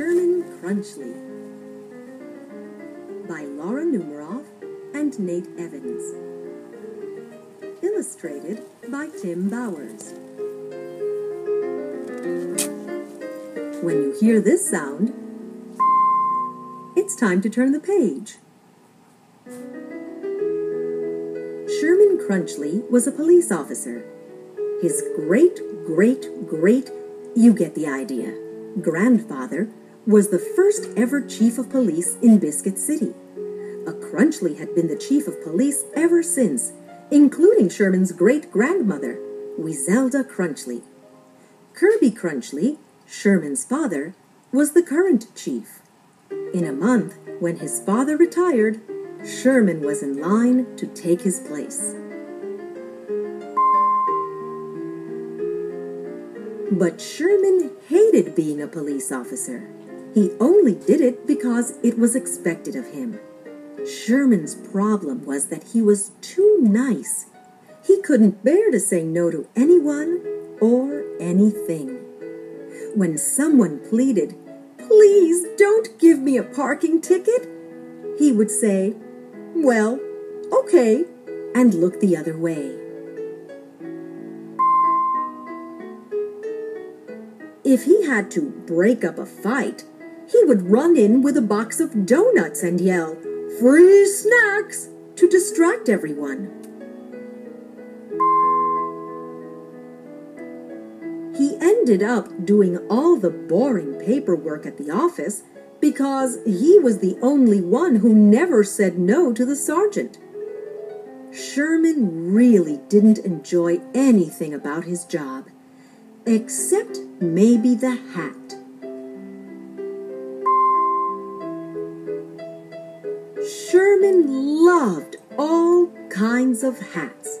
Sherman Crunchley by Laura Numeroff and Nate Evans. Illustrated by Tim Bowers. When you hear this sound, it's time to turn the page. Sherman Crunchley was a police officer. His great-great-great, you get the idea, grandfather was the first ever chief of police in Biscuit City. A Crunchley had been the chief of police ever since, including Sherman's great-grandmother, Wizelda Crunchley. Kirby Crunchley, Sherman's father, was the current chief. In a month, when his father retired, Sherman was in line to take his place. But Sherman hated being a police officer. He only did it because it was expected of him. Sherman's problem was that he was too nice. He couldn't bear to say no to anyone or anything. When someone pleaded, "Please don't give me a parking ticket," he would say, "Well, okay," and look the other way. If he had to break up a fight, he would run in with a box of donuts and yell, "Free snacks!" to distract everyone. He ended up doing all the boring paperwork at the office because he was the only one who never said no to the sergeant. Sherman really didn't enjoy anything about his job, except maybe the hat. Sherman loved all kinds of hats.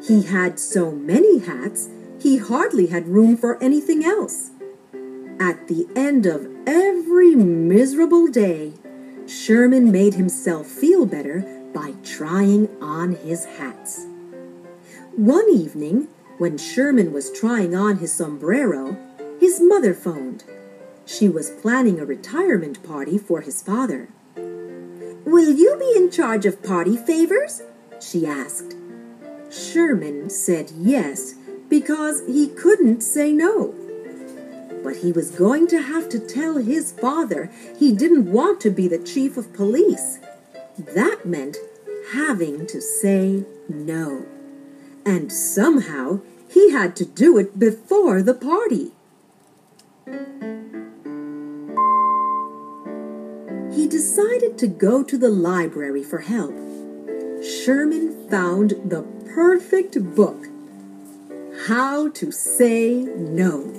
He had so many hats, he hardly had room for anything else. At the end of every miserable day, Sherman made himself feel better by trying on his hats. One evening, when Sherman was trying on his sombrero, his mother phoned. She was planning a retirement party for his father. "Will you be in charge of party favors?" she asked. Sherman said yes, because he couldn't say no. But he was going to have to tell his father he didn't want to be the chief of police. That meant having to say no. And somehow he had to do it before the party. He decided to go to the library for help. Sherman found the perfect book, How to Say No.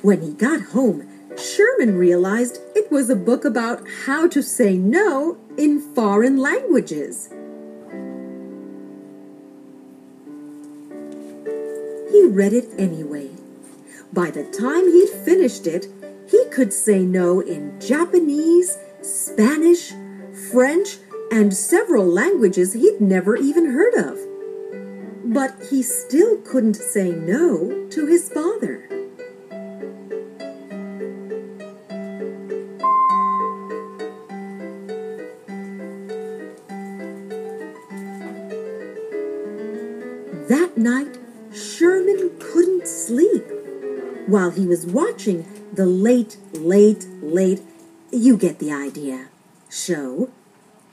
When he got home, Sherman realized it was a book about how to say no in foreign languages. He read it anyway. By the time he'd finished it, he could say no in Japanese, Spanish, French, and several languages he'd never even heard of. But he still couldn't say no to his father. That night, Sherman couldn't sleep. While he was watching the late, you get the idea, show,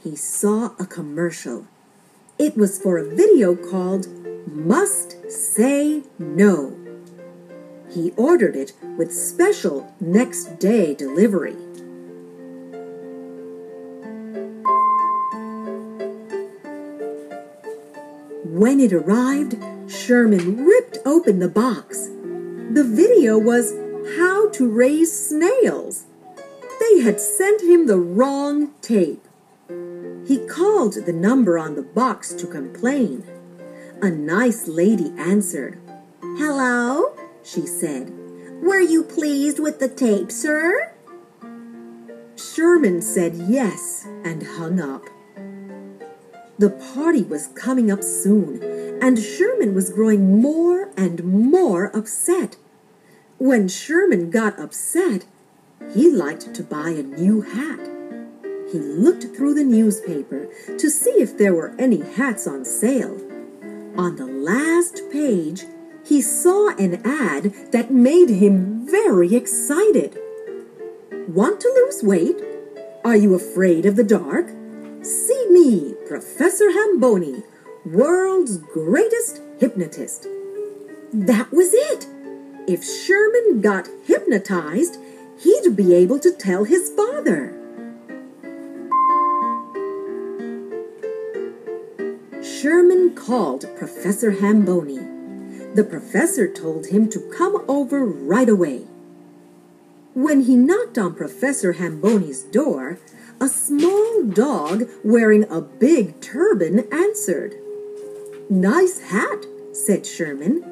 he saw a commercial. It was for a video called Must Say No. He ordered it with special next-day delivery. When it arrived, Sherman ripped open the box. The video was how to raise snails. They had sent him the wrong tape. He called the number on the box to complain. A nice lady answered. "Hello," she said. "Were you pleased with the tape, sir?" Sherman said yes and hung up. The party was coming up soon, and Sherman was growing more and more upset. When Sherman got upset, He liked to buy a new hat. He looked through the newspaper to see if there were any hats on sale. On the last page, he saw an ad that made him very excited. Want to lose weight? Are you afraid of the dark? See me, Professor Hamboni, world's greatest hypnotist. That was it. If Sherman got hypnotized, he'd be able to tell his father. Sherman called Professor Hamboni. The professor told him to come over right away. When he knocked on Professor Hamboni's door, a small dog wearing a big turban answered. "Nice hat," said Sherman.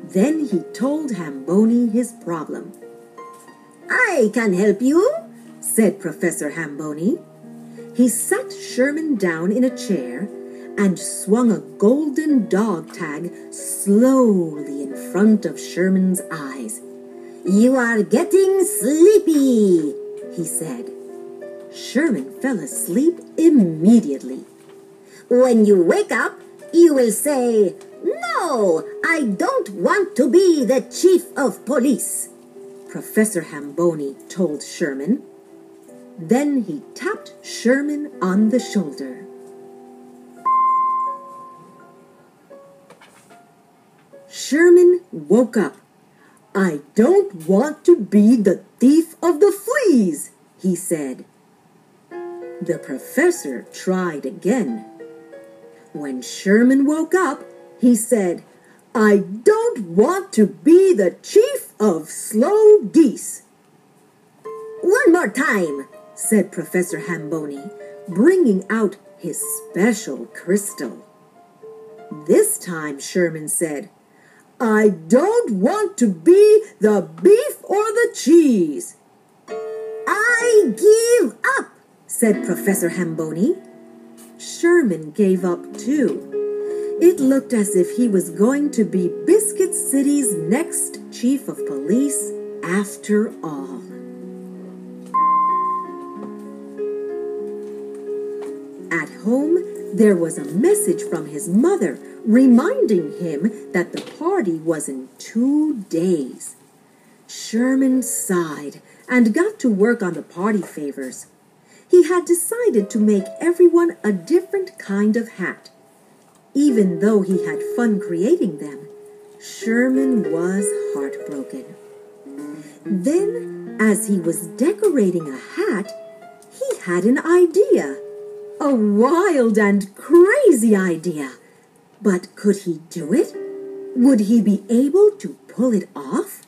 Then he told Hamboni his problem. "I can help you," said Professor Hamboni. He sat Sherman down in a chair and swung a golden dog tag slowly in front of Sherman's eyes. "You are getting sleepy," he said. Sherman fell asleep immediately. "When you wake up, you will say, 'No, I don't want to be the chief of police,'" Professor Hamboni told Sherman. Then he tapped Sherman on the shoulder. Sherman woke up. "I don't want to be the thief of the fleas," he said. The professor tried again. When Sherman woke up, he said, "I don't want to be the chief of slow geese." "One more time," said Professor Hamboni, bringing out his special crystal. This time Sherman said, "I don't want to be the beef or the cheese." "I give up," said Professor Hamboni. Sherman gave up too. It looked as if he was going to be Biscuit City's next chief of police after all. At home, there was a message from his mother reminding him that the party was in 2 days. Sherman sighed and got to work on the party favors. He had decided to make everyone a different kind of hat. Even though he had fun creating them, Sherman was heartbroken. Then, as he was decorating a hat, he had an idea. A wild and crazy idea. But could he do it? Would he be able to pull it off?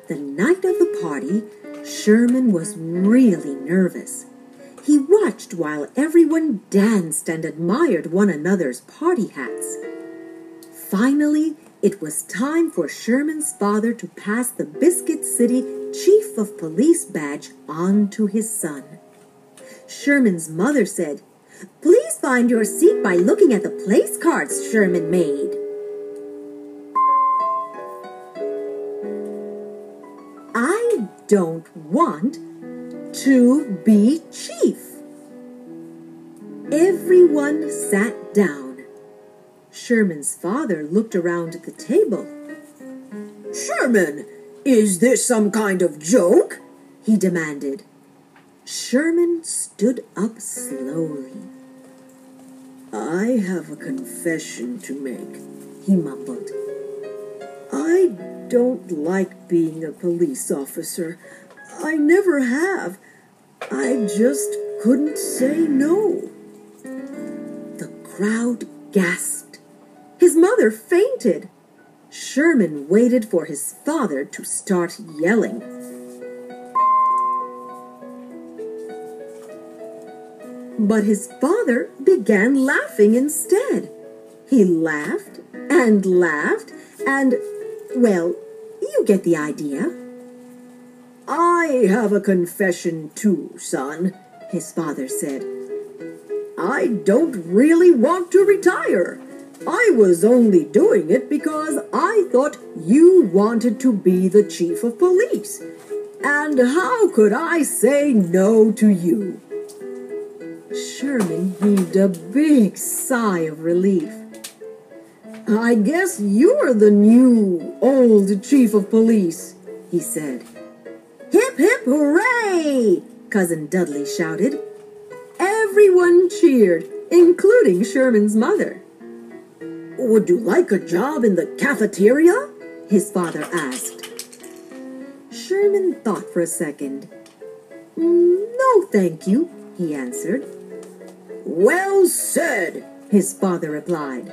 The night of the party, Sherman was really nervous. He watched while everyone danced and admired one another's party hats. Finally, it was time for Sherman's father to pass the Biscuit City Chief of Police badge on to his son. Sherman's mother said, "Please find your seat by looking at the place cards Sherman made." "I don't want to be chief." Everyone sat down. Sherman's father looked around the table. "Sherman, is this some kind of joke?" he demanded. Sherman stood up slowly. "I have a confession to make," he mumbled. "I don't like being a police officer. I never have. I just couldn't say no." The crowd gasped. His mother fainted. Sherman waited for his father to start yelling. But his father began laughing instead. He laughed and laughed and, well, you get the idea. "I have a confession too, son," his father said. "I don't really want to retire. I was only doing it because I thought you wanted to be the chief of police. And how could I say no to you?" Sherman heaved a big sigh of relief. "I guess you're the new old chief of police," he said. "Hip, hip, hooray!" Cousin Dudley shouted. Everyone cheered, including Sherman's mother. "Would you like a job in the cafeteria?" his father asked. Sherman thought for a second. "No, thank you," he answered. "Well said," his father replied.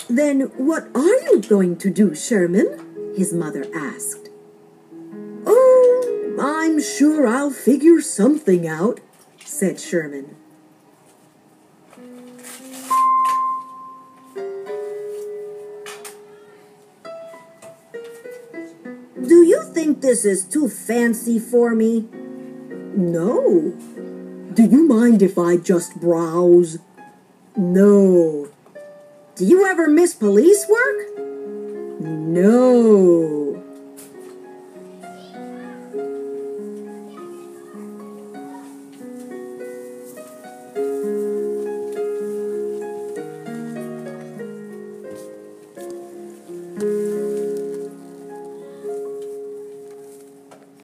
"Then what are you going to do, Sherman?" his mother asked. "Oh, I'm sure I'll figure something out," said Sherman. "Do you think this is too fancy for me?" "No." "Do you mind if I just browse?" "No." "Do you ever miss police work?" "No."